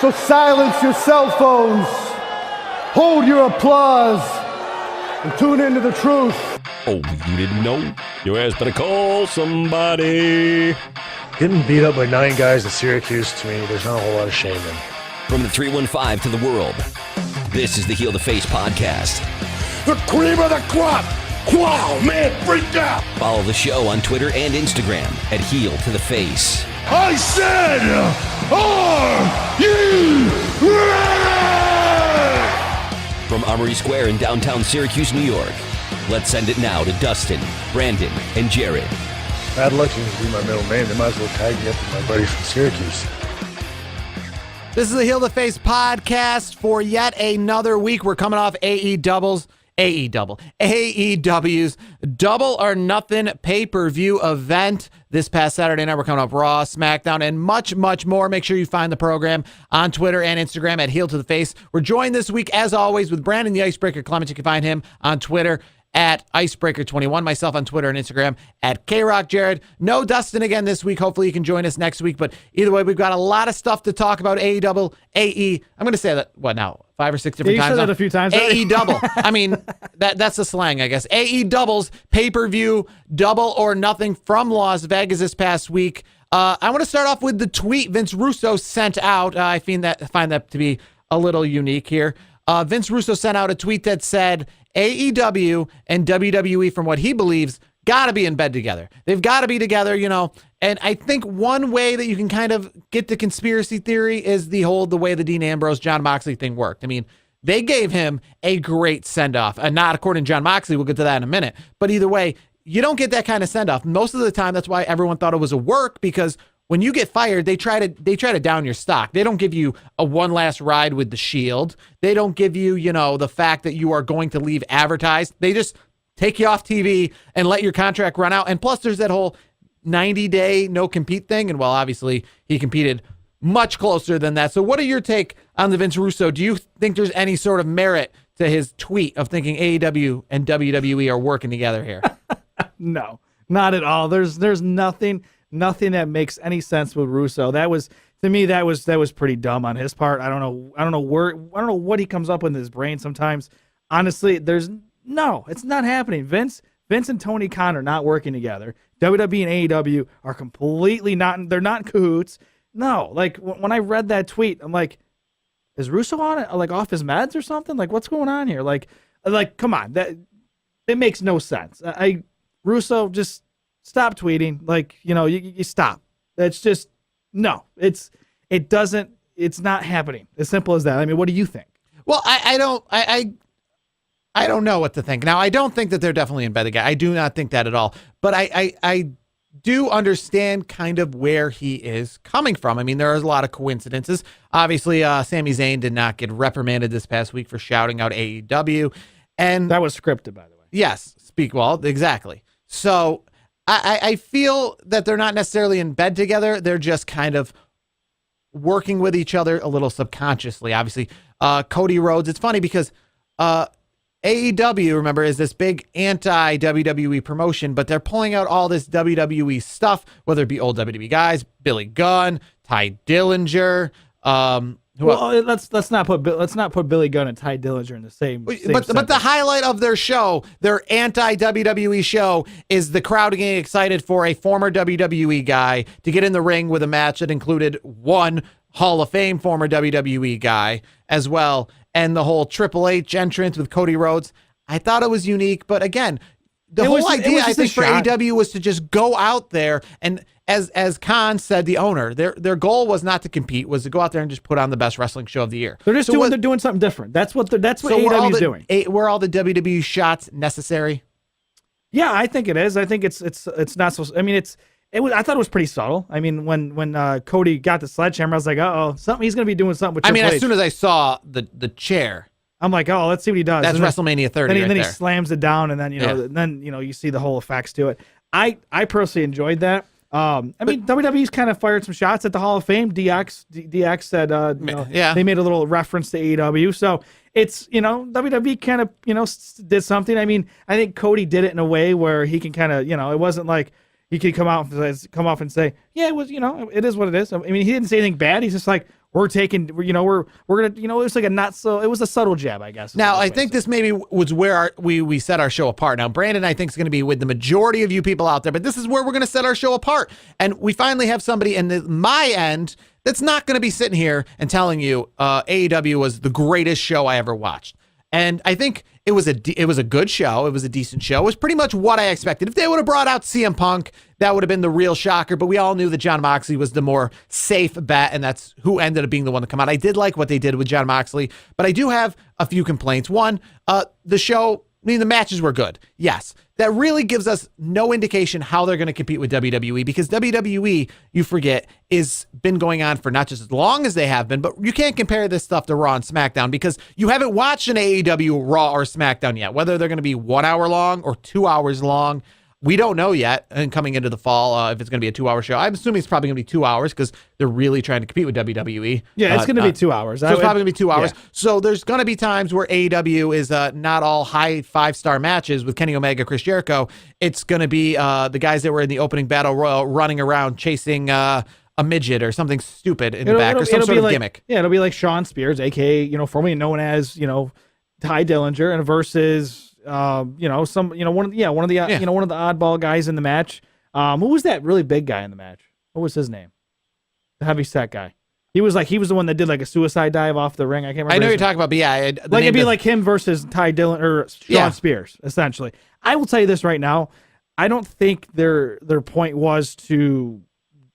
So silence your cell phones, hold your applause, and tune into the truth. Oh, you didn't know? Your ass better call somebody. Getting beat up by 9 guys in Syracuse, to me, there's not a whole lot of shame in. From the 315 to the world, this is the Heel to Face podcast. The cream of the crop! Wow, man, freaked out! Follow the show on Twitter and Instagram at Heel to the Face. I said, are you ready? From Armory Square in downtown Syracuse, New York, let's send it now to Dustin, Brandon, and Jared. Bad luck to be my middle name. They might as well tag me up with my buddy from Syracuse. This is the Heel to Face podcast for yet another week. We're coming off AEW's Double or Nothing pay-per-view event this past Saturday night. We're coming up Raw, SmackDown, and much, much more. Make sure you find the program on Twitter and Instagram at Heel to the Face. We're joined this week, as always, with Brandon the Icebreaker Clements. You can find him on Twitter at Icebreaker21, myself on Twitter and Instagram at KRock Jared. No Dustin again this week. Hopefully you can join us next week. But either way, we've got a lot of stuff to talk about. I'm going to say that, what now, 5 or 6 different times? You said that a few times. AE-double. I mean, that's the slang, I guess. AE-double's pay-per-view Double or Nothing from Las Vegas this past week. I want to start off with the tweet Vince Russo sent out. I find that to be a little unique here. Vince Russo sent out a tweet that said, AEW and WWE, from what he believes, got to be in bed together. They've got to be together, And I think one way that you can kind of get the conspiracy theory is the way the Dean Ambrose, Jon Moxley thing worked. I mean, they gave him a great send-off. And not according to Jon Moxley. We'll get to that in a minute. But either way, you don't get that kind of send-off. Most of the time, that's why everyone thought it was a work, because when you get fired, they try to down your stock. They don't give you a one last ride with the Shield. They don't give you, the fact that you are going to leave advertised. They just take you off TV and let your contract run out. And plus, there's that whole 90-day no-compete thing. And, well, obviously, he competed much closer than that. So what are your take on the Vince Russo? Do you think there's any sort of merit to his tweet of thinking AEW and WWE are working together here? No, not at all. There's nothing that makes any sense with Russo. That was pretty dumb on his part. I don't know what he comes up with in his brain sometimes. Honestly, it's not happening. Vince and Tony Khan are not working together. WWE and AEW are completely they're not in cahoots. No, like when I read that tweet, I'm like, is Russo on it, like off his meds or something? Like, what's going on here? Like come on, it makes no sense. Russo, just stop tweeting. Like, you stop. That's just, no, it's not happening. As simple as that. I mean, what do you think? Well, I don't know what to think. Now, I don't think that they're definitely in bed together. I do not think that at all. But I do understand kind of where he is coming from. I mean, there are a lot of coincidences. Obviously, Sami Zayn did not get reprimanded this past week for shouting out AEW. And that was scripted, by the way. Yes, exactly. So I feel that they're not necessarily in bed together. They're just kind of working with each other a little subconsciously. Obviously, Cody Rhodes, it's funny because AEW, remember, is this big anti-WWE promotion, but they're pulling out all this WWE stuff, whether it be old WWE guys, Billy Gunn, Ty Dillinger, let's not put Billy Gunn and Ty Dillinger in the same. But the highlight of their show, their anti-WWE show, is the crowd getting excited for a former WWE guy to get in the ring with a match that included one Hall of Fame former WWE guy as well, and the whole Triple H entrance with Cody Rhodes. I thought it was unique, but again, the whole idea, I think, for AEW was to just go out there and, as Khan said, the owner, their goal was not to compete, was to go out there and just put on the best wrestling show of the year. They're doing something different. That's what AEW is doing. Were all the WWE shots necessary? Yeah, I think it is. I think it's not so. I mean, I thought it was pretty subtle. I mean, when Cody got the sledgehammer, I was like, he's going to be doing something with Triple H. As soon as I saw the chair, I'm like, let's see what he does. That's WrestleMania 30. Then he slams it down, and then you see the whole effects to it. I personally enjoyed that. WWE's kind of fired some shots at the Hall of Fame. DX said, they made a little reference to AEW. So it's, WWE kind of, did something. I mean, I think Cody did it in a way where he can kind of, it wasn't like he could come off and say, yeah, it was, it is what it is. I mean, he didn't say anything bad. He's just like, we're taking, you know, we're gonna, you know, it was like it was a subtle jab, I guess. Now, I think this maybe was where we set our show apart. Now, Brandon, I think, is going to be with the majority of you people out there, but this is where we're going to set our show apart. And we finally have somebody in my end that's not going to be sitting here and telling you AEW was the greatest show I ever watched. And I think it was a good show. It was a decent show. It was pretty much what I expected. If they would have brought out CM Punk, that would have been the real shocker. But we all knew that Jon Moxley was the more safe bet, and that's who ended up being the one to come out. I did like what they did with Jon Moxley, but I do have a few complaints. One, the show, I mean, the matches were good. Yes. That really gives us no indication how they're going to compete with WWE, because WWE, you forget, is been going on for not just as long as they have been, but you can't compare this stuff to Raw and SmackDown because you haven't watched an AEW Raw or SmackDown yet. Whether they're going to be 1 hour long or 2 hours long, we don't know yet. And coming into the fall, if it's going to be a 2 hour show, I'm assuming it's probably going to be 2 hours because they're really trying to compete with WWE. Yeah, it's going to be 2 hours. So it's probably going to be 2 hours. Yeah. So there's going to be times where AEW is not all high 5-star matches with Kenny Omega, Chris Jericho. It's going to be the guys that were in the opening battle royal running around chasing a midget or something stupid in the back or some sort of gimmick. Yeah, it'll be like Sean Spears, aka, you know, formerly known as, you know, Ty Dillinger, and versus you know, one of the oddball guys in the match. Who was that really big guy in the match? What was his name? The heavy set guy. He was the one that did like a suicide dive off the ring. I can't remember. I know you're talking about, but yeah, like it'd be like him versus Ty Dillon or Sean Spears, essentially. I will tell you this right now. I don't think their point was to.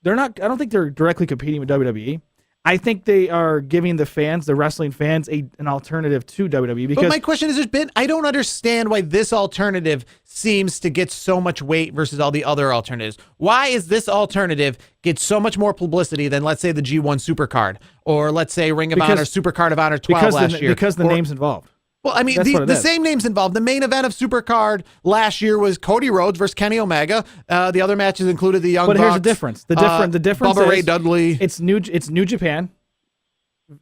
I don't think they're directly competing with WWE. I think they are giving the wrestling fans, an alternative to WWE. Because but my question is, I don't understand why this alternative seems to get so much weight versus all the other alternatives. Why is this alternative get so much more publicity than, let's say, the G1 Supercard or let's say Ring of Honor Supercard of Honor 12 last year? Because the name's involved. Well, I mean, the same names involved. The main event of Supercard last year was Cody Rhodes versus Kenny Omega. The other matches included the Young Bucks. But here's the difference. The difference Bubba is Ray Dudley. It's New Japan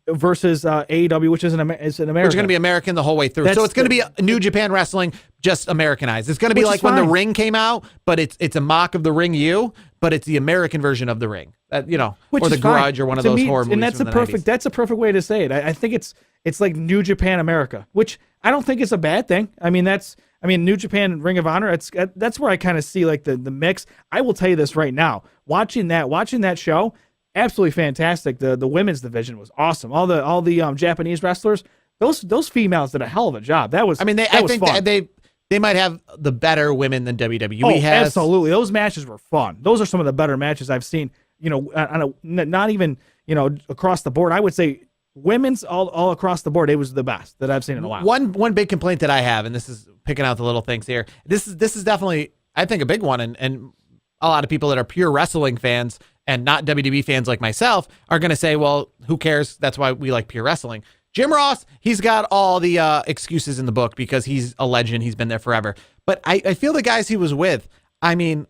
versus AEW, which is an American. Which is going to be American the whole way through. So it's going to be New Japan Wrestling just Americanized. It's going to be like when The Ring came out, but it's a mock of The Ring U, but it's the American version of The Ring. You know, which or The Grudge or one of those horror movies. And that's that's a perfect way to say it. I think it's like New Japan America, which I don't think is a bad thing. I mean, New Japan Ring of Honor. That's where I kind of see like the mix. I will tell you this right now. Watching that show, absolutely fantastic. The women's division was awesome. All the Japanese wrestlers, those females did a hell of a job. I think they might have the better women than WWE has. Absolutely, those matches were fun. Those are some of the better matches I've seen. You know, not even, you know, across the board. I would say women's all across the board. It was the best that I've seen in a while. One big complaint that I have, and this is picking out the little things here. This is definitely, I think, a big one, and a lot of people that are pure wrestling fans and not WWE fans like myself are going to say, well, who cares? That's why we like pure wrestling. Jim Ross, he's got all the excuses in the book because he's a legend. He's been there forever. But I feel the guys he was with, I mean,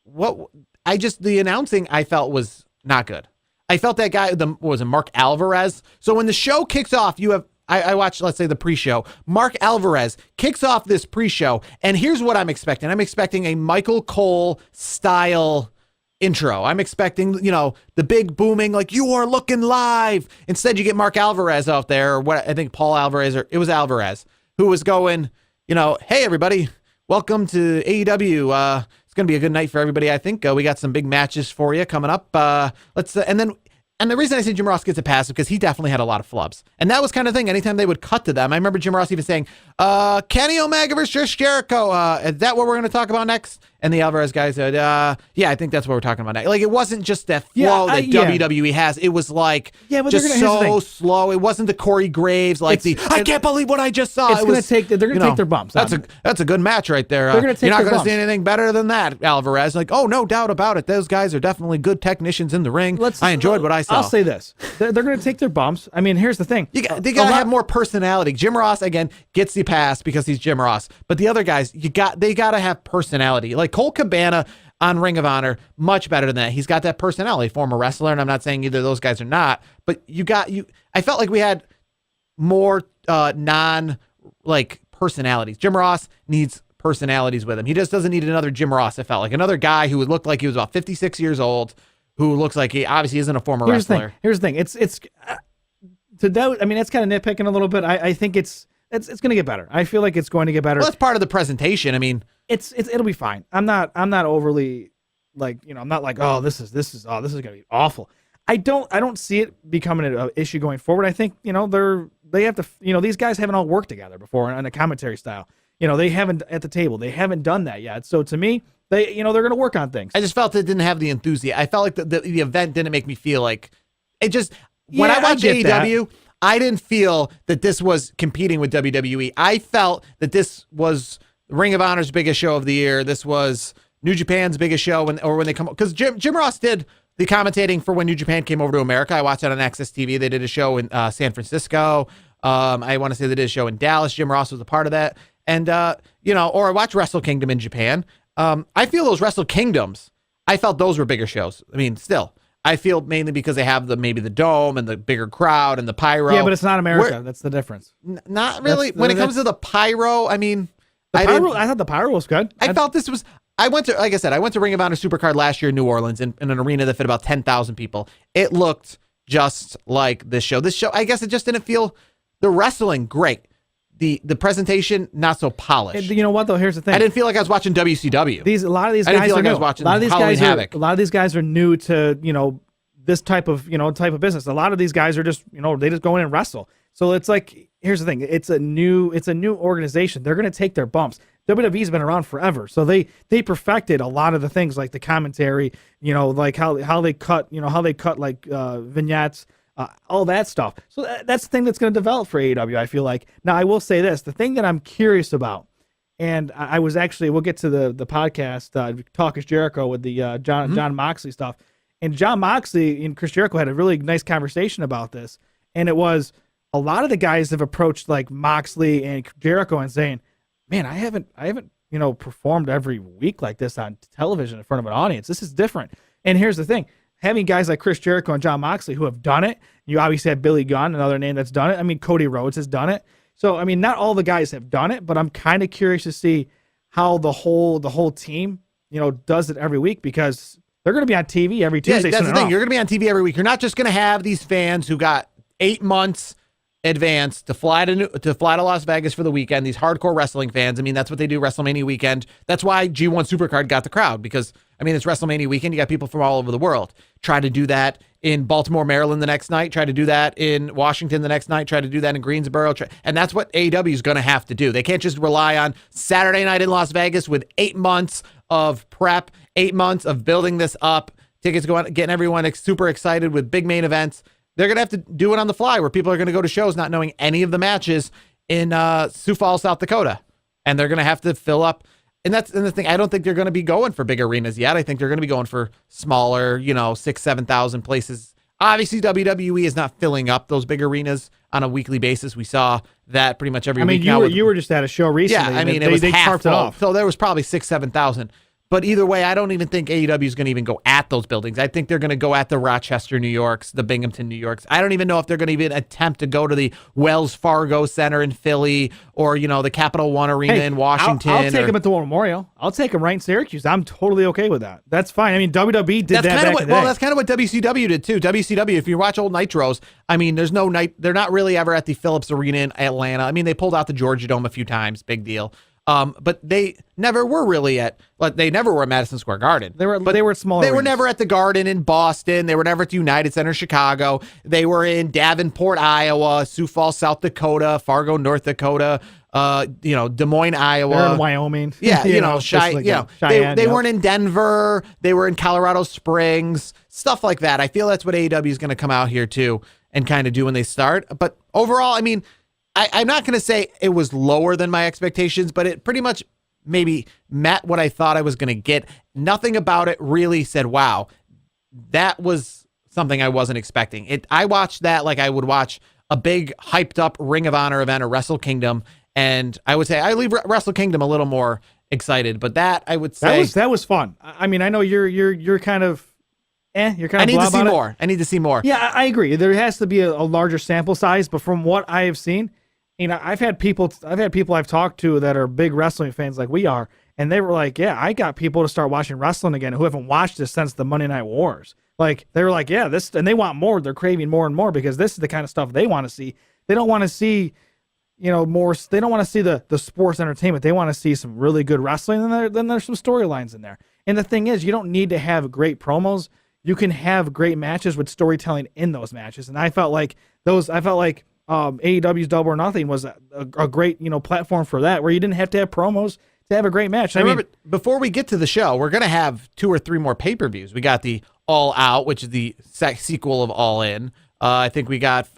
the announcing I felt was not good. I felt that guy, Mark Alvarez? So when the show kicks off, I watched, let's say, the pre-show. Mark Alvarez kicks off this pre-show, and here's what I'm expecting. I'm expecting a Michael Cole style intro. I'm expecting, you know, the big booming, like, you are looking live. Instead, you get Mark Alvarez out there, or what I think Paul Alvarez, or it was Alvarez, who was going, you know, hey, everybody, welcome to AEW. It's going to be a good night for everybody, I think. We got some big matches for you coming up. And the reason I say Jim Ross gets a pass is because he definitely had a lot of flubs. And that was kind of the thing. Anytime they would cut to them, I remember Jim Ross even saying, Kenny Omega versus Jericho. Is that what we're going to talk about next? And the Alvarez guy said, yeah, I think that's what we're talking about next. Like, it wasn't just that flow that WWE has. It was like, just so slow. It wasn't the Corey Graves, like I can't believe what I just saw. They're going to take their bumps. That's a good match right there. They're going to take You're not going to see anything better than that, Alvarez. Like, oh, no doubt about it. Those guys are definitely good technicians in the ring. I enjoyed what I saw. I'll say this. They're going to take their bumps. I mean, here's the thing. They got to have more personality. Jim Ross, again, gets the pass because he's Jim Ross. But the other guys, they got to have personality. Like Cole Cabana on Ring of Honor, much better than that. He's got that personality, former wrestler, and I'm not saying either of those guys are not. But I felt like we had more personalities. Jim Ross needs personalities with him. He just doesn't need another Jim Ross. I felt like another guy who looked like he was about 56 years old, who looks like he obviously isn't a former Here's wrestler. the thing. It's to that. I mean, that's kind of nitpicking a little bit. I think it's going to get better. I feel like it's going to get better. Well, that's part of the presentation. I mean, it'll be fine. I'm not overly like, I'm not like, oh, this is going to be awful. I don't see it becoming an issue going forward. I think, they have to, these guys haven't all worked together before on a commentary style. They haven't at the table. They haven't done that yet. So to me, they're going to work on things. I just felt it didn't have the enthusiasm. I felt like the event didn't make me feel like it just, when I watch AEW, I didn't feel that this was competing with WWE. I felt that this was Ring of Honor's biggest show of the year. This was New Japan's biggest show when they come, because Jim Ross did the commentating for when New Japan came over to America. I watched it on Access TV. They did a show in San Francisco. I want to say they did a show in Dallas. Jim Ross was a part of that. And, or I watched Wrestle Kingdom in Japan. I feel those Wrestle Kingdoms, I felt those were bigger shows. I mean, still, I feel mainly because they have maybe the dome and the bigger crowd and the pyro. Yeah, but it's not America. That's the difference. Not really. When it comes to the pyro, I mean, I thought the pyro was good. I felt this was, I went to Ring of Honor Supercard last year in New Orleans in an arena that fit about 10,000 people. It looked just like this show. This show, I guess it just didn't feel, the wrestling, great. The presentation, not so polished. You know what though? Here's the thing. I didn't feel like I was watching WCW. A lot of these guys are new. A lot of these guys are new to this type of business. A lot of these guys are just they just go in and wrestle. So it's like, here's the thing. It's a new organization. They're going to take their bumps. WWE's been around forever, so they perfected a lot of the things like the commentary, like how they cut like vignettes. All that stuff. So that's the thing that's going to develop for AEW, I feel like. Now, I will say this. The thing that I'm curious about, and I was actually, we'll get to the podcast, Talk is Jericho with the Jon Moxley stuff. And Jon Moxley and Chris Jericho had a really nice conversation about this. And it was, a lot of the guys have approached like Moxley and Jericho and saying, man, I haven't performed every week like this on television in front of an audience. This is different. And here's the thing. Having guys like Chris Jericho and Jon Moxley who have done it, you obviously have Billy Gunn, another name that's done it. I mean, Cody Rhodes has done it. So, I mean, not all the guys have done it, but I'm kind of curious to see how the whole team, does it every week, because they're going to be on TV every Tuesday. Yeah, that's the thing. You're going to be on TV every week. You're not just going to have these fans who got 8 months advance to fly to Las Vegas for the weekend. These hardcore wrestling fans. I mean, that's what they do WrestleMania weekend. That's why G1 Supercard got the crowd, because I mean, it's WrestleMania weekend. You got people from all over the world. Try to do that in Baltimore, Maryland the next night. Try to do that in Washington the next night. Try to do that in Greensboro. And that's what AEW is going to have to do. They can't just rely on Saturday night in Las Vegas with 8 months of prep, 8 months of building this up, tickets going, getting everyone super excited with big main events. They're going to have to do it on the fly, where people are going to go to shows not knowing any of the matches in Sioux Falls, South Dakota. And they're going to have to fill up. And that's the thing. I don't think they're going to be going for big arenas yet. I think they're going to be going for smaller, 6,000-7,000 places. Obviously, WWE is not filling up those big arenas on a weekly basis. We saw that pretty much every week. I mean, you were just at a show recently. Yeah, I mean, they half full. It off. So there was probably 6,000-7,000. But either way, I don't even think AEW is going to even go at those buildings. I think they're going to go at the Rochester, New Yorks, the Binghamton, New Yorks. I don't even know if they're going to even attempt to go to the Wells Fargo Center in Philly, or, the Capital One Arena in Washington. I'll take them at the War Memorial. I'll take them right in Syracuse. I'm totally okay with that. That's fine. I mean, WWE did that back in the day. Well, that's kind of what WCW did too. WCW, if you watch old Nitros, I mean, there's no night. They're not really ever at the Phillips Arena in Atlanta. I mean, they pulled out the Georgia Dome a few times. Big deal. But they never were really at Madison Square Garden. They were at smaller. They were never at the Garden in Boston. They were never at the United Center in Chicago. They were in Davenport, Iowa, Sioux Falls, South Dakota, Fargo, North Dakota, Des Moines, Iowa. They're in Wyoming. Yeah, Cheyenne, they weren't in Denver. They were in Colorado Springs, stuff like that. I feel that's what AEW is going to come out here too and kind of do when they start. But overall, I mean, I'm not going to say it was lower than my expectations, but it pretty much maybe met what I thought I was going to get. Nothing about it really said, wow, that was something I wasn't expecting. I watched that like I would watch a big hyped up Ring of Honor event or Wrestle Kingdom, and I would say I leave Wrestle Kingdom a little more excited, but that I would say that was fun. I mean, I know you're kind of you're kind of. I need to see more. I need to see more. Yeah, I agree. There has to be a larger sample size, but from what I have seen, I've had people I've talked to that are big wrestling fans like we are, and they were like, yeah, I got people to start watching wrestling again who haven't watched this since the Monday Night Wars. Like they were like, yeah, this, and they want more. They're craving more and more because this is the kind of stuff they want to see. They don't want to see, more. They don't want to see the sports entertainment. They want to see some really good wrestling, and then there's some storylines in there. And the thing is, you don't need to have great promos. You can have great matches with storytelling in those matches. And I felt like AEW's Double or Nothing was a great, platform for that, where you didn't have to have promos to have a great match. Remember, before we get to the show, we're going to have 2 or 3 more pay-per-views. We got the All Out, which is the sequel of All In. I think we got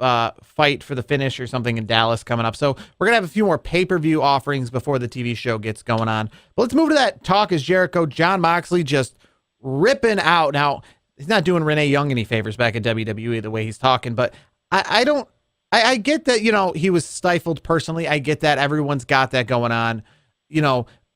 Fight for the Finish or something in Dallas coming up. So we're going to have a few more pay-per-view offerings before the TV show gets going on. But let's move to that Talk is Jericho. Jon Moxley just ripping out. Now, he's not doing Renee Young any favors back at WWE the way he's talking, but I get that, he was stifled personally. I get that. Everyone's got that going on.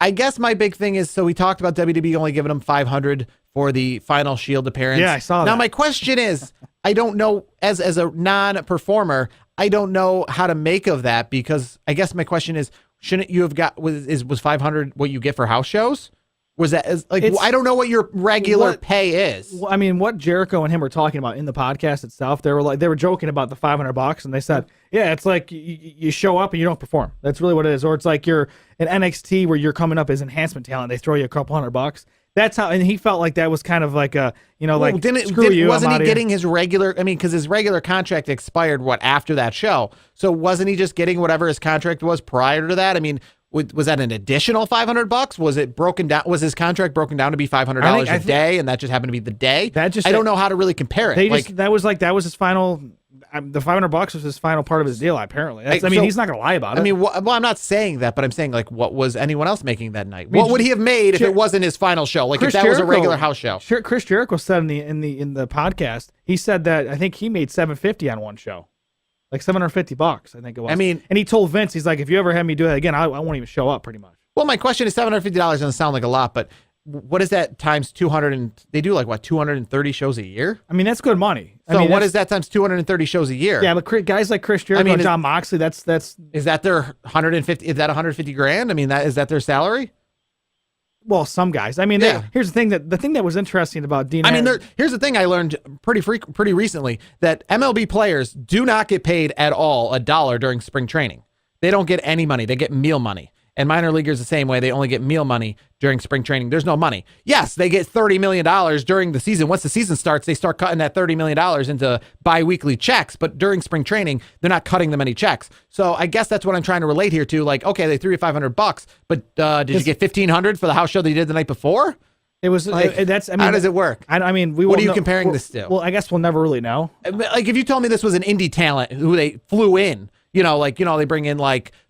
I guess my big thing is, so we talked about WWE only giving him $500 for the final Shield appearance. Yeah, I saw that. Now, my question is, I don't know, as a non-performer, I don't know how to make of that, because I guess my question is, shouldn't you have got, was $500 what you get for house shows? Was that I don't know what your regular pay is. Well, I mean, what Jericho and him were talking about in the podcast itself, they were joking about the $500, and they said, yeah, it's like you show up and you don't perform. That's really what it is. Or it's like you're in NXT where you're coming up as enhancement talent. They throw you a couple $100. That's how, and he felt like that was kind of like a, wasn't he getting his regular, because his regular contract expired, after that show? So wasn't he just getting whatever his contract was prior to that? Was that an additional $500? Was it broken down? Was his contract broken down to be $500 a day, and that just happened to be the day? I don't know how to really compare it. That was his final. The $500 was his final part of his deal. Apparently, he's not going to lie about it. I'm not saying that, but I'm saying what was anyone else making that night? What would he have made if it wasn't his final show? If that was a regular house show? Chris Jericho said in the podcast, he said that I think he made $750 on one show. Like $750, I think it was. And he told Vince, he's like, if you ever have me do that again, I won't even show up, pretty much. Well, my question is, $750 doesn't sound like a lot, but what is that times 200? And they do 230 shows a year? That's good money. So what is that times 230 shows a year? Yeah, but guys like Chris Jericho and Jon Moxley, that's. Is that their 150? Is that 150 grand? Is that their salary? Well, some guys. Here's the thing that was interesting about Dean. Here's the thing I learned pretty recently, that MLB players do not get paid at all $1 during spring training. They don't get any money. They get meal money. And minor leaguers the same way. They only get meal money during spring training. There's no money. Yes, they get $30 million during the season. Once the season starts, they start cutting that $30 million into bi-weekly checks. But during spring training, they're not cutting them any checks. So I guess that's what I'm trying to relate here to. Okay, they threw you $500, but did you get $1,500 for the house show that you did the night before? It was how does it work? What are you comparing this to? Well, I guess we'll never really know. If you told me this was an indie talent who they flew in, they bring in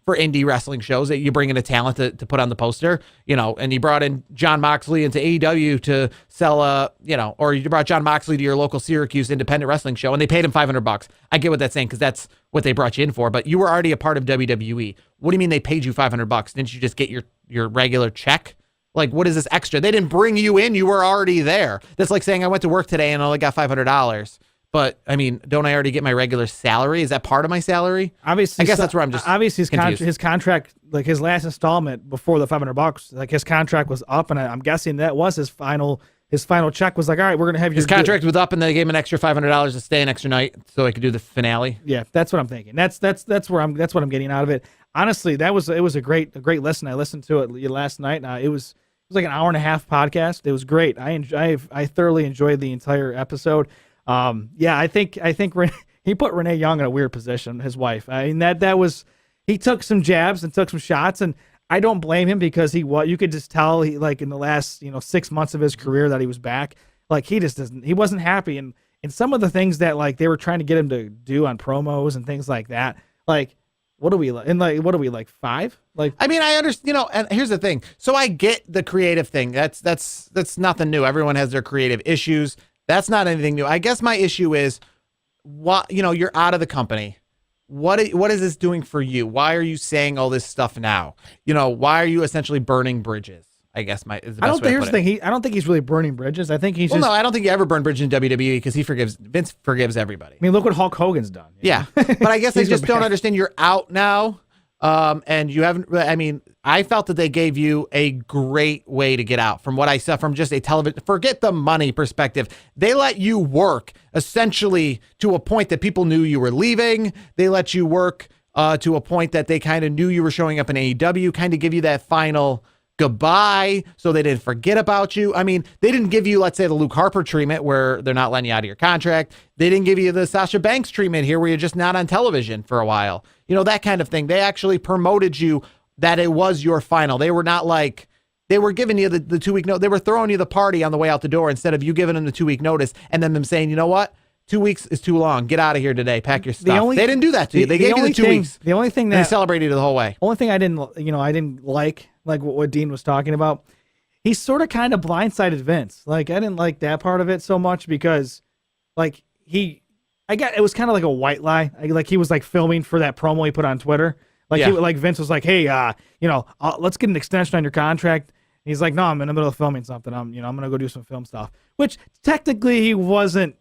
for indie wrestling shows that you bring in a talent to put on the poster, and you brought in Jon Moxley into AEW to sell or you brought Jon Moxley to your local Syracuse independent wrestling show and they paid him $500. I get what that's saying, because that's what they brought you in for, but you were already a part of WWE. What do you mean they paid you $500? Didn't you just get your regular check? What is this extra? They didn't bring you in. You were already there. That's like saying I went to work today and I only got $500. But don't I already get my regular salary? Is that part of my salary? Obviously, I guess that's where I'm just obviously his contract, his last installment before the $500, his contract was up, and I'm guessing that was his final check was all right, we're gonna have his contract was up, and they gave him an extra $500 to stay an extra night so he could do the finale. Yeah, that's what I'm thinking. That's what I'm getting out of it. Honestly, it was a great listen. I listened to it last night. It was like an hour and a half podcast. It was great. I thoroughly enjoyed the entire episode. I think he put Renee Young in a weird position, his wife. That was, he took some jabs and took some shots, and I don't blame him, because you could just tell he, in the last 6 months of his career that he was back, he wasn't happy, and some of the things that they were trying to get him to do on promos and things like that, what are we like 5? I understand, and here's the thing. So I get the creative thing. That's nothing new. Everyone has their creative issues. That's not anything new. I guess my issue is, you're out of the company. What is this doing for you? Why are you saying all this stuff now? Why are you essentially burning bridges? I guess is the best way to put it. I don't think he's really burning bridges. I think he's no, I don't think you ever burn bridges in WWE, because Vince forgives everybody. Look what Hulk Hogan's done. Yeah. But I guess I just don't understand. You're out now. And you haven't, I mean, I felt that they gave you a great way to get out from what I saw from just a television, forget the money perspective. They let you work essentially to a point that people knew you were leaving. They let you work to a point that they kind of knew you were showing up in AEW, kind of give you that final goodbye so they didn't forget about you. I mean, they didn't give you, let's say, the Luke Harper treatment where they're not letting you out of your contract. They didn't give you the Sasha Banks treatment here where you're just not on television for a while. You know, that kind of thing. They actually promoted you that it was your final. They were not like, they were giving you the 2 week notice. They were throwing you the party on the way out the door instead of you giving them the 2 week notice and then them saying, you know what? 2 weeks is too long. Get out of here today. Pack your stuff. They didn't do that to you. They gave you the 2 weeks. The only thing that they celebrated you the whole way. Only thing I didn't like what Dean was talking about. He sort of kind of blindsided Vince. Like, I didn't like that part of it so much because, like, it was kind of like a white lie. Like, he was like filming for that promo he put on Twitter. Like, Vince was like, hey, let's get an extension on your contract. And he's like, no, I'm in the middle of filming something. I'm gonna go do some film stuff. Which technically he wasn't.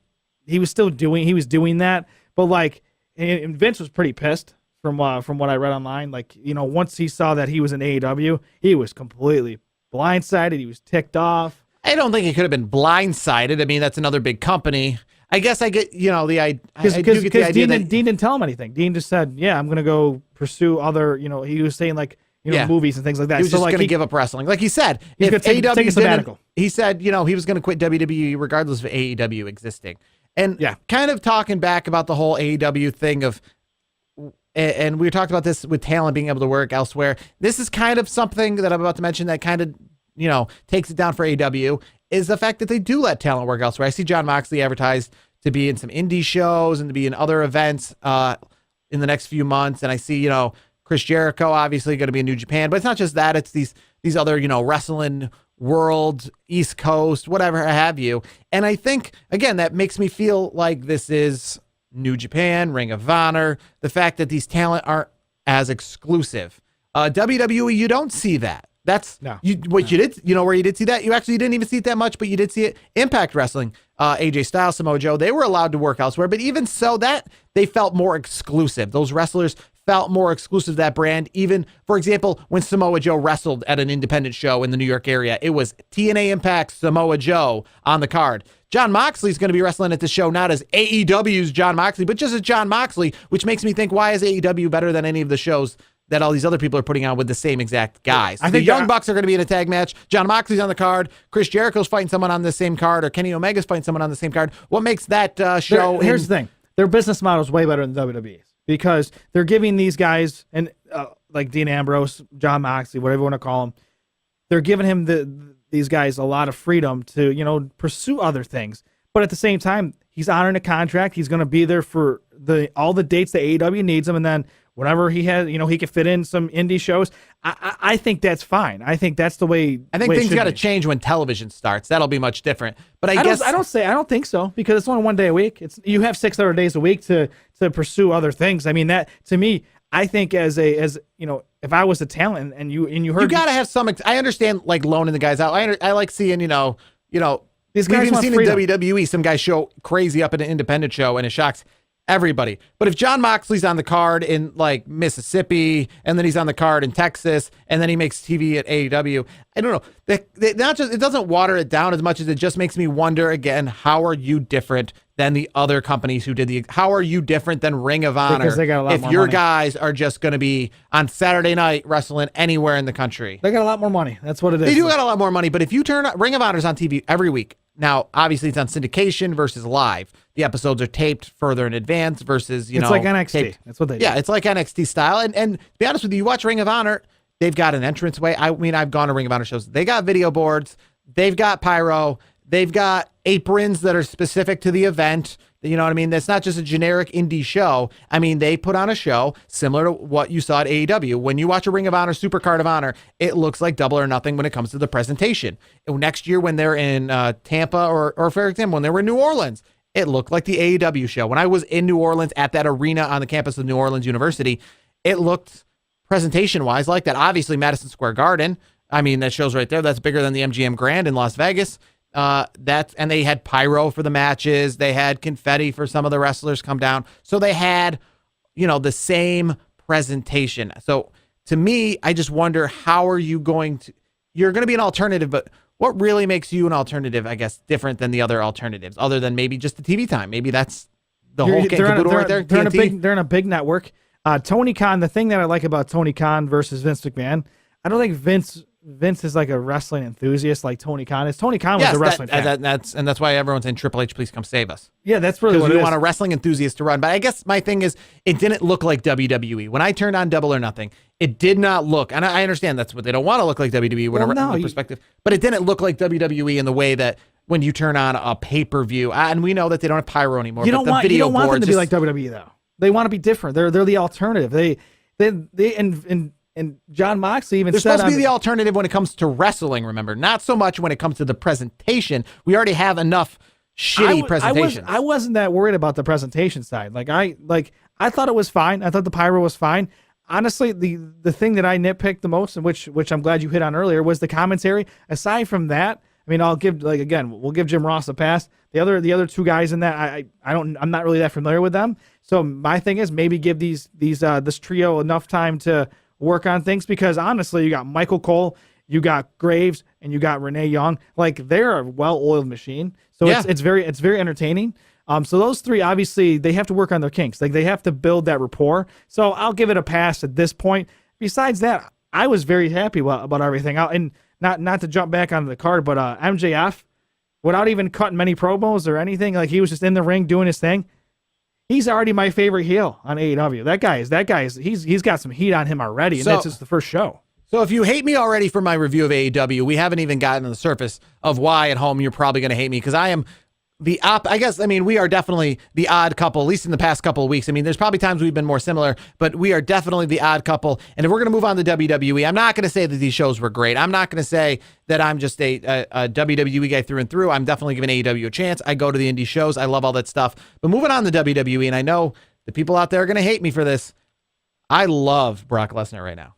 He was doing that, but like, and Vince was pretty pissed from what I read online. Like, once he saw that he was in AEW, he was completely blindsided. He was ticked off. I don't think he could have been blindsided. I mean, that's another big company. I guess I get, the idea. Because Dean didn't tell him anything. Dean just said, yeah, I'm going to go pursue other, he was saying like, movies and things like that. He was just going to give up wrestling. Like he said, if AEW take a sabbatical. He said, he was going to quit WWE regardless of AEW existing. And kind of talking back about the whole AEW thing and we talked about this with talent being able to work elsewhere. This is kind of something that I'm about to mention that kind of, takes it down for AEW is the fact that they do let talent work elsewhere. I see Jon Moxley advertised to be in some indie shows and to be in other events in the next few months. And I see, Chris Jericho obviously going to be in New Japan, but it's not just that. It's these other, wrestling world, East Coast, whatever have you. And I think, again, that makes me feel like this is New Japan, Ring of Honor, the fact that these talent aren't as exclusive. WWE, you don't see that. That's you did, where you did see that? You actually didn't even see it that much, but you did see it. Impact Wrestling, AJ Styles, Samoa Joe, they were allowed to work elsewhere, but even so, that they felt more exclusive. Those wrestlers felt more exclusive to that brand. Even, for example, when Samoa Joe wrestled at an independent show in the New York area, it was TNA Impact Samoa Joe on the card. Jon Moxley's going to be wrestling at this show, not as AEW's Jon Moxley, but just as Jon Moxley, which makes me think, why is AEW better than any of the shows that all these other people are putting on with the same exact guys? I think the Young Bucks are going to be in a tag match. Jon Moxley's on the card. Chris Jericho's fighting someone on the same card, or Kenny Omega's fighting someone on the same card. What makes that show? Here's the thing. Their business model is way better than WWE's because they're giving these guys, and like Dean Ambrose, Jon Moxley, whatever you want to call them, they're giving him these guys a lot of freedom to, pursue other things. But at the same time, he's honoring a contract. He's going to be there for all the dates that AEW needs him, and then whenever he has, he can fit in some indie shows. I think that's fine. I think that's the way. I think things got to change when television starts. That'll be much different. But I don't think so because it's only one day a week. You have 6 other days a week to pursue other things. I mean, that to me, I think as if I was a talent and you heard, you got to have some. I understand like loaning the guys out. I like seeing these guys we've even want seen freedom. in WWE some guys show crazy up at an independent show and it shocks everybody. But if Jon Moxley's on the card in like Mississippi and then he's on the card in Texas and then he makes TV at AEW, I don't know. It doesn't water it down as much as it just makes me wonder again, how are you different than the other companies who did how are you different than Ring of Honor? Because they got a lot if more your money. guys are just going to be on Saturday night wrestling anywhere in the country. They got a lot more money. That's what it is. They do got a lot more money, but if you turn Ring of Honor's on TV every week. Now, obviously, it's on syndication versus live. The episodes are taped further in advance versus, it's like NXT. That's what they do. Yeah, it's like NXT style. And to be honest with you, you watch Ring of Honor, they've got an entranceway. I mean, I've gone to Ring of Honor shows. They got video boards. They've got pyro. They've got aprons that are specific to the event. You know what I mean? That's not just a generic indie show. I mean, they put on a show similar to what you saw at AEW. When you watch a Ring of Honor Supercard of Honor, it looks like Double or Nothing when it comes to the presentation. Next year when they're in Tampa or for example, when they were in New Orleans, it looked like the AEW show. When I was in New Orleans at that arena on the campus of New Orleans University, it looked presentation-wise like that. Obviously, Madison Square Garden, I mean, that show's right there. That's bigger than the MGM Grand in Las Vegas. And they had pyro for the matches. They had confetti for some of the wrestlers come down. So they had, the same presentation. So to me, I just wonder, how are you going to, you're going to be an alternative, but what really makes you an alternative, I guess, different than the other alternatives, other than maybe just the TV time? Maybe that's the whole kit and caboodle right there. They're in a big network. Tony Khan, the thing that I like about Tony Khan versus Vince McMahon, I don't think Vince is like a wrestling enthusiast like Tony Khan is. Tony Khan was a wrestling fan. That's why everyone's saying, Triple H, please come save us. Yeah, that's really what we it is. want a wrestling enthusiast to run. But I guess my thing is, it didn't look like WWE. When I turned on Double or Nothing, it did not look, and I understand that's what they don't want to look like WWE, whatever perspective, but it didn't look like WWE in the way that when you turn on a pay-per-view, and we know that they don't have pyro anymore. You don't want them to be like WWE though. They want to be different. They're the alternative. And Jon Moxley even said, they're supposed to be the alternative when it comes to wrestling, remember, not so much when it comes to the presentation. We already have enough shitty presentations. I wasn't that worried about the presentation side. I thought it was fine. I thought the pyro was fine. Honestly, the thing that I nitpicked the most, and which I'm glad you hit on earlier, was the commentary. Aside from that, I mean, we'll give Jim Ross a pass. The other two guys in that, I'm not really that familiar with them. So my thing is, maybe give this trio enough time to work on things, because honestly, you got Michael Cole, you got Graves, and you got Renee Young. Like, they're a well-oiled machine. So it's very entertaining. So those three, obviously, they have to work on their kinks. Like, they have to build that rapport. So I'll give it a pass at this point. Besides that, I was very happy about everything. And not to jump back onto the card, but MJF, without even cutting many promos or anything, like, he was just in the ring doing his thing. He's already my favorite heel on AEW. That guy is he's got some heat on him already, and that's just the first show. So if you hate me already for my review of AEW, we haven't even gotten to the surface of why at home you're probably going to hate me, because I am we are definitely the odd couple, at least in the past couple of weeks. I mean, there's probably times we've been more similar, but we are definitely the odd couple. And if we're going to move on to WWE, I'm not going to say that these shows were great. I'm not going to say that I'm just a WWE guy through and through. I'm definitely giving AEW a chance. I go to the indie shows. I love all that stuff. But moving on to WWE, and I know the people out there are going to hate me for this, I love Brock Lesnar right now.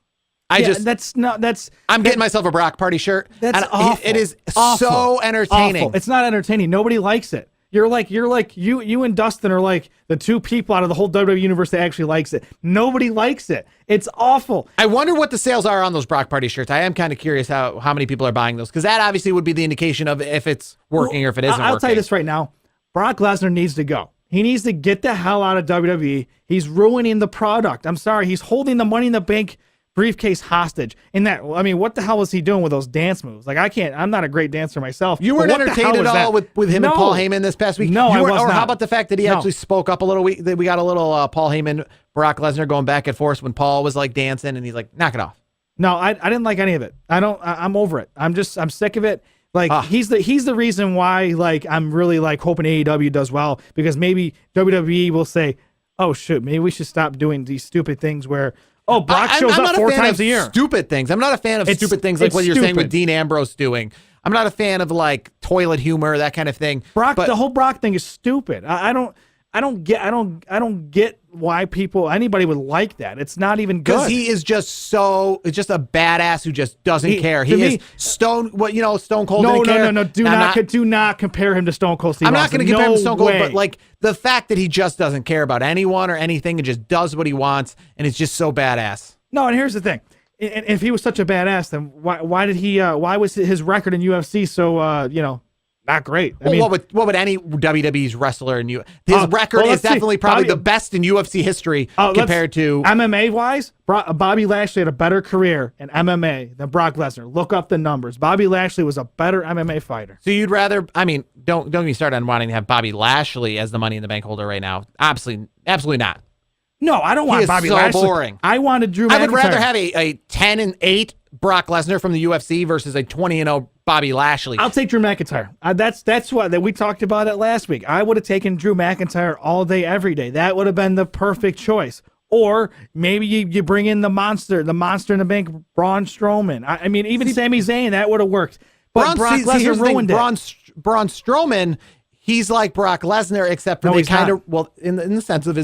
I'm getting myself a Brock Party shirt. That's awful. It is so entertaining. Awful. It's not entertaining. Nobody likes it. You and Dustin are like the two people out of the whole WWE universe that actually likes it. Nobody likes it. It's awful. I wonder what the sales are on those Brock Party shirts. I am kind of curious how many people are buying those, because that obviously would be the indication of if it's working or if it isn't working. I'll tell you this right now. Brock Lesnar needs to go. He needs to get the hell out of WWE. He's ruining the product. I'm sorry. He's holding the Money in the Bank briefcase hostage. What the hell was he doing with those dance moves? Like, I'm not a great dancer myself. You weren't entertained at all with him and Paul Heyman this past week? No, I was not. Or how about the fact that he actually spoke up a little? We got a little Paul Heyman, Brock Lesnar going back and forth when Paul was like dancing, and he's like, knock it off. No, I didn't like any of it. I'm over it. I'm sick of it. Like, he's the reason why, like, I'm really like hoping AEW does well, because maybe WWE will say, oh shoot, maybe we should stop doing these stupid things where, oh, Brock shows up 4 times a year. Stupid things. I'm not a fan of stupid things like what you're saying with Dean Ambrose doing. I'm not a fan of like toilet humor, that kind of thing. The whole Brock thing is stupid. I don't get why anybody would like that. It's not even good. Because he is just a badass who just doesn't care. He is Stone Cold didn't care. No. Do not compare him to Stone Cold Steve I'm Austin. not going to compare him to Stone Cold, but like the fact that he just doesn't care about anyone or anything and just does what he wants, and it's just so badass. No, and here's the thing. If he was such a badass, then why was his record in UFC so not great? What would any WWE's wrestler in his record is definitely probably the best in UFC history compared to MMA wise. Bobby Lashley had a better career in MMA than Brock Lesnar. Look up the numbers. Bobby Lashley was a better MMA fighter. So you'd rather? I mean, don't get me started on wanting to have Bobby Lashley as the Money in the Bank holder right now. Absolutely not. No, I don't want Bobby Lashley. Boring. I wanted Drew McIntyre. I would rather have a 10-8 Brock Lesnar from the UFC versus a 20-0 Bobby Lashley. I'll take Drew McIntyre. That's what we talked about it last week. I would have taken Drew McIntyre all day, every day. That would have been the perfect choice. Or maybe you bring in the monster in the bank, Braun Strowman. I mean, even Sami Zayn, that would have worked. But Brock Lesnar ruined it. Braun Strowman, he's like Brock Lesnar, except for in the sense of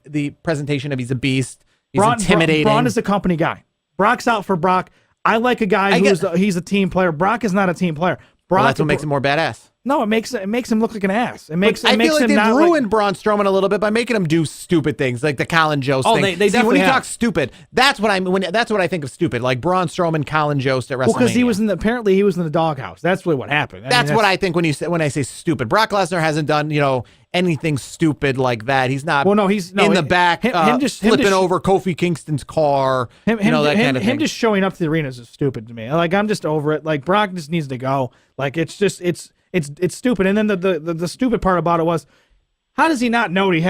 the presentation of he's a beast. He's intimidating. Braun is a company guy. Brock's out for Brock. I like a guy he's a team player. Brock is not a team player. That's what makes him more badass. No, it makes him look like an ass. It makes I feel like him they've not ruined Braun Strowman a little bit by making him do stupid things like the Colin Jost thing. They See, when definitely he have. talks stupid, that's what I think of stupid, like Braun Strowman, Colin Jost at WrestleMania. Well, because apparently he was in the doghouse. That's really what happened. That's what I think when I say stupid. Brock Lesnar hasn't done anything stupid like that. He's not. Well, no, he's in the back flipping over Kofi Kingston's car. That kind of thing. Him just showing up to the arenas is stupid to me. Like, I'm just over it. Like, Brock just needs to go. Like, it's stupid. And then the stupid part about it was, how does he not know he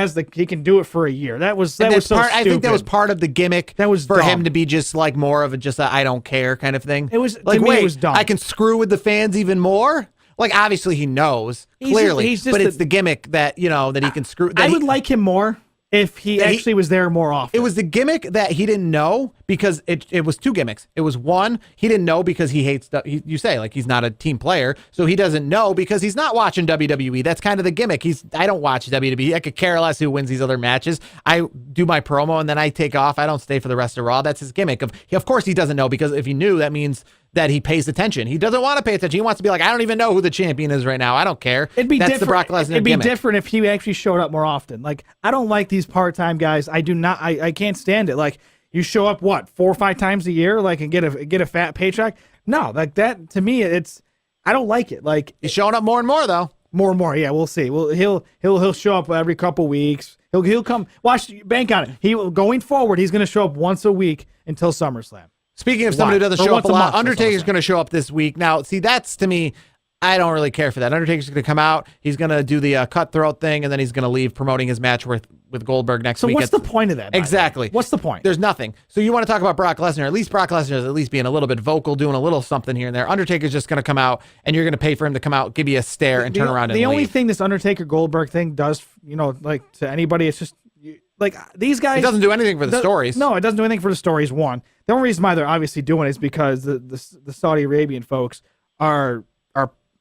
can do it for a year? That was so stupid. I think that was part of the gimmick. That was for dumb. him to be just like more of a I don't care kind of thing. It was like, to me, wait, it was dumb. I can screw with the fans even more. Like, obviously he knows clearly, but it's the gimmick that that he can screw. I would like him more if he actually was there more often. It was the gimmick that he didn't know, because it was two gimmicks. It was one, he didn't know because he hates you say, like, he's not a team player, so he doesn't know because he's not watching WWE. That's kind of the gimmick. I don't watch WWE. I could care less who wins these other matches. I do my promo and then I take off. I don't stay for the rest of Raw. That's his gimmick. Of course he doesn't know, because if he knew, that means that he pays attention. He doesn't want to pay attention. He wants to be like, I don't even know who the champion is right now. I don't care. That's the Brock Lesnar It'd be gimmick. different if he actually showed up more often. Like, I don't like these part-time guys. I do not. I can't stand it. Like, you show up 4 or 5 times a year, like, and get a fat paycheck. No, like that to me, I don't like it. Like, he's showing up more and more though. More and more. Yeah, we'll see. Well, he'll show up every couple weeks. He'll come. Watch, bank on it. Going forward, he's going to show up once a week until SummerSlam. Speaking of somebody who doesn't show up a lot, Undertaker's going to show up this week. Now, see, that's, to me, I don't really care for that. Undertaker's going to come out. He's going to do the cutthroat thing, and then he's going to leave promoting his match with Goldberg next week. So what's the point of that? Exactly. What's the point? There's nothing. So you want to talk about Brock Lesnar. At least Brock Lesnar is at least being a little bit vocal, doing a little something here and there. Undertaker's just going to come out, and you're going to pay for him to come out, give you a stare, and turn around and leave. The only thing this Undertaker-Goldberg thing does, like, to anybody, it's just, like, these guys... It doesn't do anything for the stories. No, it doesn't do anything for the stories, one. The only reason why they're obviously doing it is because the Saudi Arabian folks are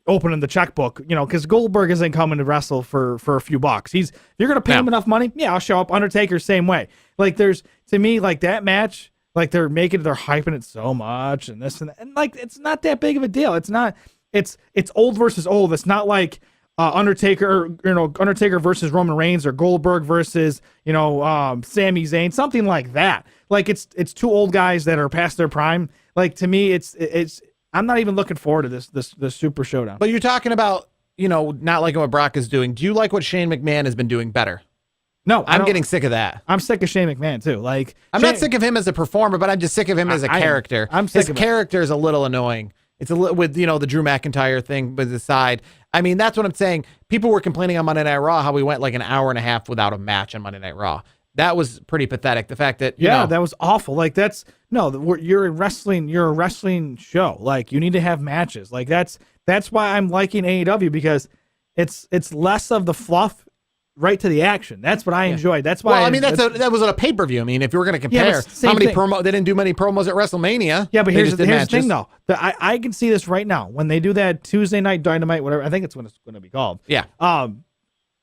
opening the checkbook, because Goldberg isn't coming to wrestle for a few bucks. You're going to pay him enough money? Yeah, I'll show up. Undertaker, same way. Like, to me, like, that match, like, they're hyping it so much and this and that. And, like, it's not that big of a deal. It's not, it's old versus old. It's not like Undertaker versus Roman Reigns, or Goldberg versus, Sami Zayn, something like that. Like, it's two old guys that are past their prime. Like, to me, it's I'm not even looking forward to this Super Showdown. But you're talking about, not liking what Brock is doing. Do you like what Shane McMahon has been doing better? No, I'm getting sick of that. I'm sick of Shane McMahon too. Like, I'm not sick of him as a performer, but I'm just sick of him as a character. I'm sick His of character is a little annoying. It's a little with the Drew McIntyre thing with the side. I mean, that's what I'm saying. People were complaining on Monday Night Raw how we went like an hour and a half without a match on Monday Night Raw. That was pretty pathetic. The fact that that was awful. Like, you're a wrestling show. Like, you need to have matches. Like, that's why I'm liking AEW, because it's less of the fluff, right to the action. That's what I enjoyed. That's why. Well, that was on a pay-per-view. I mean, if you were going to compare how many promos, they didn't do many promos at WrestleMania. Yeah, but here's the thing though. I can see this right now when they do that Tuesday Night Dynamite, whatever. I think it's when it's going to be called. Yeah.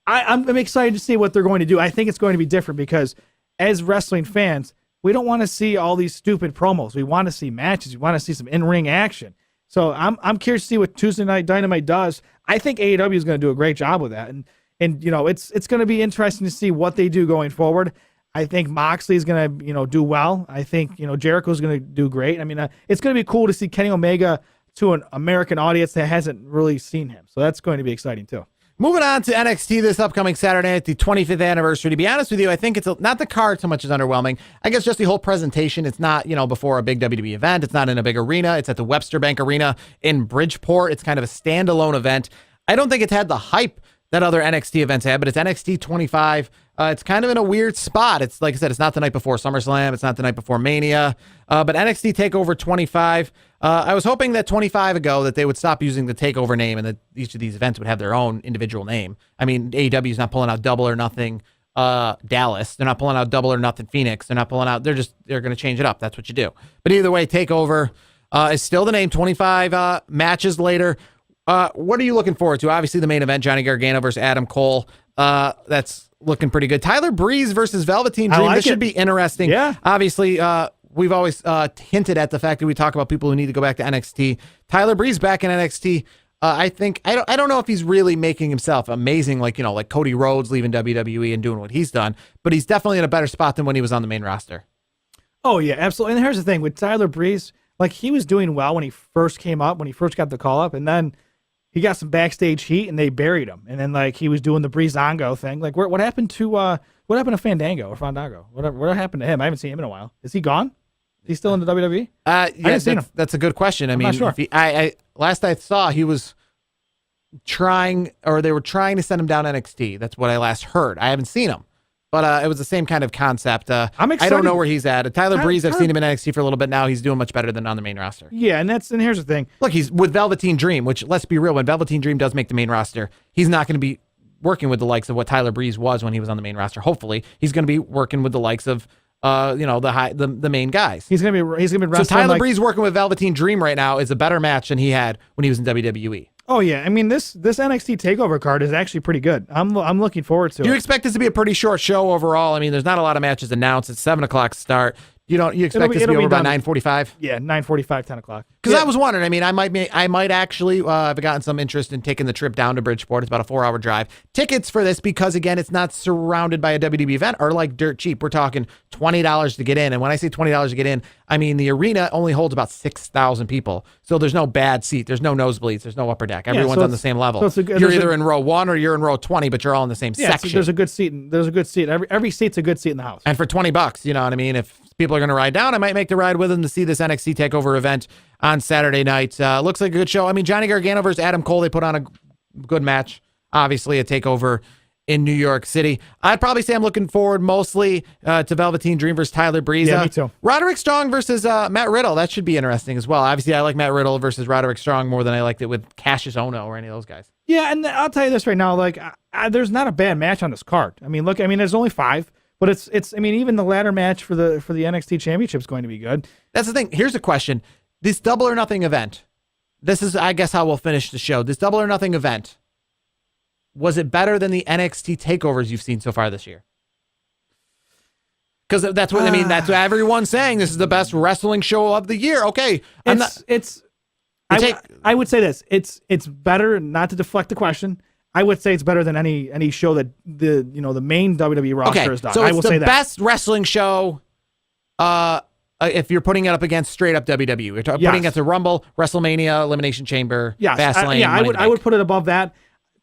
I'm excited to see what they're going to do. I think it's going to be different, because as wrestling fans, we don't want to see all these stupid promos. We want to see matches. We want to see some in-ring action. So I'm curious to see what Tuesday Night Dynamite does. I think AEW is going to do a great job with that. And it's going to be interesting to see what they do going forward. I think Moxley is going to do well. I think Jericho is going to do great. I mean, it's going to be cool to see Kenny Omega to an American audience that hasn't really seen him. So that's going to be exciting too. Moving on to NXT this upcoming Saturday night, the 25th anniversary. To be honest with you, I think it's not the card so much as underwhelming. I guess just the whole presentation. It's not, before a big WWE event. It's not in a big arena. It's at the Webster Bank Arena in Bridgeport. It's kind of a standalone event. I don't think it's had the hype that other NXT events had, but it's NXT 25. It's kind of in a weird spot. It's like I said, it's not the night before SummerSlam. It's not the night before Mania. But NXT TakeOver 25. I was hoping that 25 ago that they would stop using the TakeOver name and that each of these events would have their own individual name. I mean, AEW is not pulling out Double or Nothing Dallas. They're not pulling out Double or Nothing Phoenix. They're not pulling out. They're going to change it up. That's what you do. But either way, TakeOver is still the name. 25 matches later. What are you looking forward to? Obviously, the main event, Johnny Gargano versus Adam Cole. That's looking pretty good. Tyler Breeze versus Velveteen Dream. This should be interesting. Yeah. Obviously, we've always hinted at the fact that we talk about people who need to go back to NXT. Tyler Breeze back in NXT. I think I don't know if he's really making himself amazing, like like Cody Rhodes leaving WWE and doing what he's done, but he's definitely in a better spot than when he was on the main roster. Oh yeah, absolutely. And here's the thing with Tyler Breeze, like he was doing well when he first came up, when he first got the call up, and then he got some backstage heat and they buried him. And then like he was doing the Breezango thing. Like what happened to Fandango? What happened to him? I haven't seen him in a while. Is he gone? Is he still in the WWE? Yeah, that's a good question. I mean, not sure. Last I saw, he was trying, or they were trying to send him down NXT. That's what I last heard. I haven't seen him, but it was the same kind of concept. I'm excited. I don't know where he's at. Tyler Breeze, I've seen him in NXT for a little bit now. He's doing much better than on the main roster. Yeah, and here's the thing. Look, he's with Velveteen Dream, which, let's be real, when Velveteen Dream does make the main roster, he's not going to be working with the likes of what Tyler Breeze was when he was on the main roster. Hopefully, he's going to be working with the likes of the main guys. He's gonna be wrestling. So Tyler Breeze working with Velveteen Dream right now is a better match than he had when he was in WWE. Oh yeah, I mean this NXT Takeover card is actually pretty good. I'm looking forward to it. Do you expect this to be a pretty short show overall? I mean, there's not a lot of matches announced. It's 7:00 start. You expect this to be over by 9:45? Yeah, 9:45, 10 o'clock. Because I was wondering. I mean, I might actually have gotten some interest in taking the trip down to Bridgeport. It's about a 4-hour drive. Tickets for this, because again, it's not surrounded by a WWE event, are like dirt cheap. We're talking $20 to get in, and when I say $20 to get in, I mean the arena only holds about 6,000 people. So there's no bad seat. There's no nosebleeds. There's no upper deck. Everyone's on the same level. So you're either in row 1 or you're in row 20, but you're all in the same section. There's a good seat. There's a good seat. Every seat's a good seat in the house. And for $20, you know what I mean? If people are going to ride down, I might make the ride with them to see this NXT TakeOver event on Saturday night. Looks like a good show. I mean, Johnny Gargano versus Adam Cole, they put on a good match. Obviously, a TakeOver in New York City. I'd probably say I'm looking forward mostly to Velveteen Dream versus Tyler Breeze. Yeah, me too. Roderick Strong versus Matt Riddle. That should be interesting as well. Obviously, I like Matt Riddle versus Roderick Strong more than I liked it with Cassius Ohno or any of those guys. Yeah, and I'll tell you this right now, like there's not a bad match on this card. I mean, look, there's only 5. But it's I mean, even the ladder match for the NXT Championship is going to be good. That's the thing. Here's a question. This Double or Nothing event, this is, I guess, how we'll finish the show. This Double or Nothing event, was it better than the NXT takeovers you've seen so far this year? Because that's what, I mean, that's what everyone's saying. This is the best wrestling show of the year. Okay. I would say this. It's better, not to deflect the question. I would say it's better than any show that the main WWE roster has done. So I it's will the say that. best wrestling show if you're putting it up against straight up WWE. You're putting it against a Rumble, WrestleMania, Elimination Chamber, Fastlane. I would put it above that.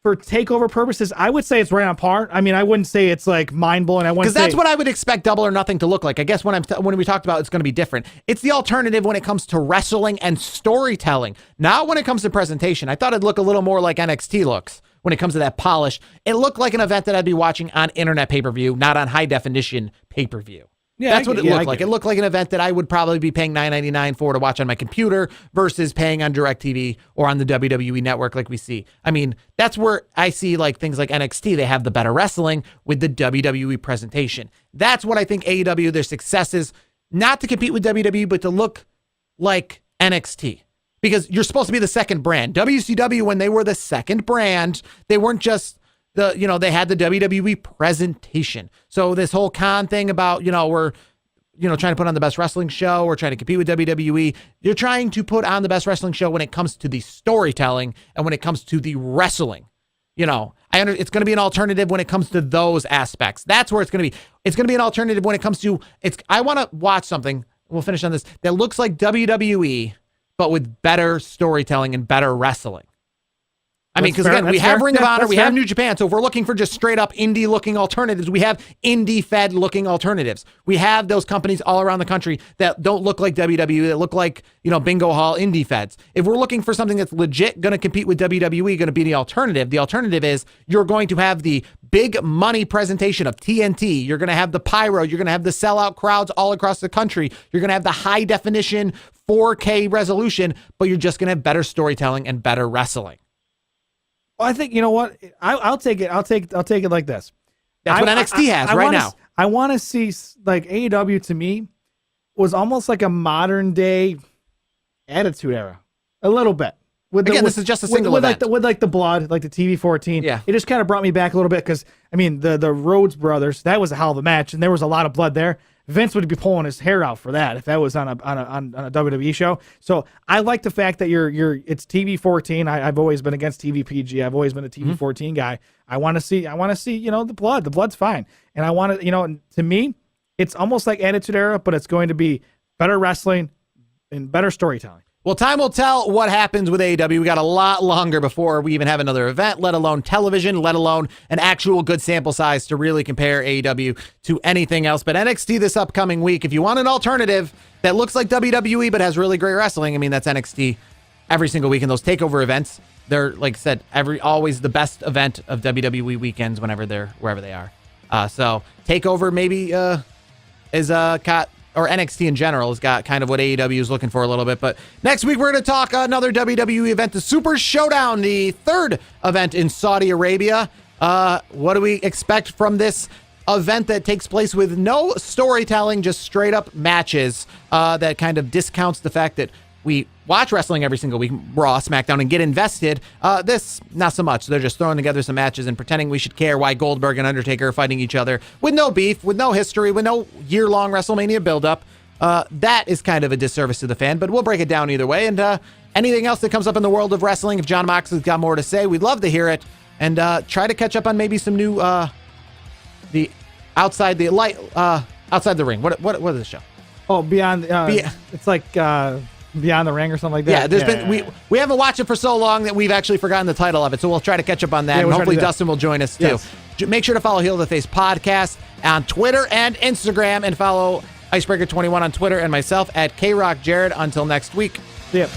For takeover purposes, I would say it's right on par. I mean, I wouldn't say it's like mind blowing. Because that's what I would expect Double or Nothing to look like. I guess when we talked about it's going to be different. It's the alternative when it comes to wrestling and storytelling, not when it comes to presentation. I thought it'd look a little more like NXT looks when it comes to that polish. It looked like an event that I'd be watching on internet pay-per-view, not on high definition pay-per-view. Yeah, that's what it looked like. It looked like an event that I would probably be paying $9.99 for to watch on my computer versus paying on DirecTV or on the WWE network like we see. I mean, that's where I see like things like NXT. They have the better wrestling with the WWE presentation. That's what I think AEW, their success is, not to compete with WWE, but to look like NXT. Because you're supposed to be the second brand. WCW, when they were the second brand, they weren't just they had the WWE presentation. So this whole con thing about, we're, trying to put on the best wrestling show, we're trying to compete with WWE. You're trying to put on the best wrestling show when it comes to the storytelling and when it comes to the wrestling. It's going to be an alternative when it comes to those aspects. That's where it's going to be. It's going to be an alternative when it comes to, I want to watch something, we'll finish on this, that looks like WWE, but with better storytelling and better wrestling. I mean, because again, we have Ring of Honor, we have New Japan. So if we're looking for just straight up indie looking alternatives, we have indie fed looking alternatives. We have those companies all around the country that don't look like WWE, that look like, bingo hall indie feds. If we're looking for something that's legit going to compete with WWE, going to be the alternative is you're going to have the big money presentation of TNT. You're going to have the pyro. You're going to have the sellout crowds all across the country. You're going to have the high definition 4K resolution, but you're just going to have better storytelling and better wrestling. Well, I think, you know what? I'll take it. I'll take it like this. That's what NXT has right now. I want to see, like, AEW to me was almost like a modern day Attitude Era, a little bit. This is just a single event. With the blood, like the TV-14. Yeah. It just kind of brought me back a little bit because, I mean, the Rhodes brothers, that was a hell of a match, and there was a lot of blood there. Vince would be pulling his hair out for that if that was on a WWE show. So I like the fact that it's TV 14. I've always been against TV PG. I've always been a TV 14 guy. I want to see the blood. The blood's fine, and I want to to me, it's almost like Attitude Era, but it's going to be better wrestling and better storytelling. Well, time will tell what happens with AEW. We got a lot longer before we even have another event, let alone television, let alone an actual good sample size to really compare AEW to anything else. But NXT this upcoming week, if you want an alternative that looks like WWE but has really great wrestling, I mean, that's NXT every single week. And those takeover events, they're, like I said, always the best event of WWE weekends wherever they are. So takeover maybe is caught. Or NXT in general has got kind of what AEW is looking for a little bit. But next week, we're going to talk another WWE event, the Super Showdown, the third event in Saudi Arabia. What do we expect from this event that takes place with no storytelling, just straight up matches that kind of discounts the fact that we watch wrestling every single week, Raw, SmackDown, and get invested. This, not so much. They're just throwing together some matches and pretending we should care why Goldberg and Undertaker are fighting each other with no beef, with no history, with no year-long WrestleMania buildup. That is kind of a disservice to the fan, but we'll break it down either way. And anything else that comes up in the world of wrestling, if Jon Moxley's got more to say, we'd love to hear it. And try to catch up on maybe some new, the outside the ring. What is the show? Oh, Beyond. It's like Beyond the Ring or something like that. Yeah, we haven't watched it for so long that we've actually forgotten the title of it, so we'll try to catch up on that, and hopefully Dustin will join us too. Yes. Make sure to follow Heel to the Face Podcast on Twitter and Instagram, and follow Icebreaker21 on Twitter and myself at KRockJared. Until next week. See ya.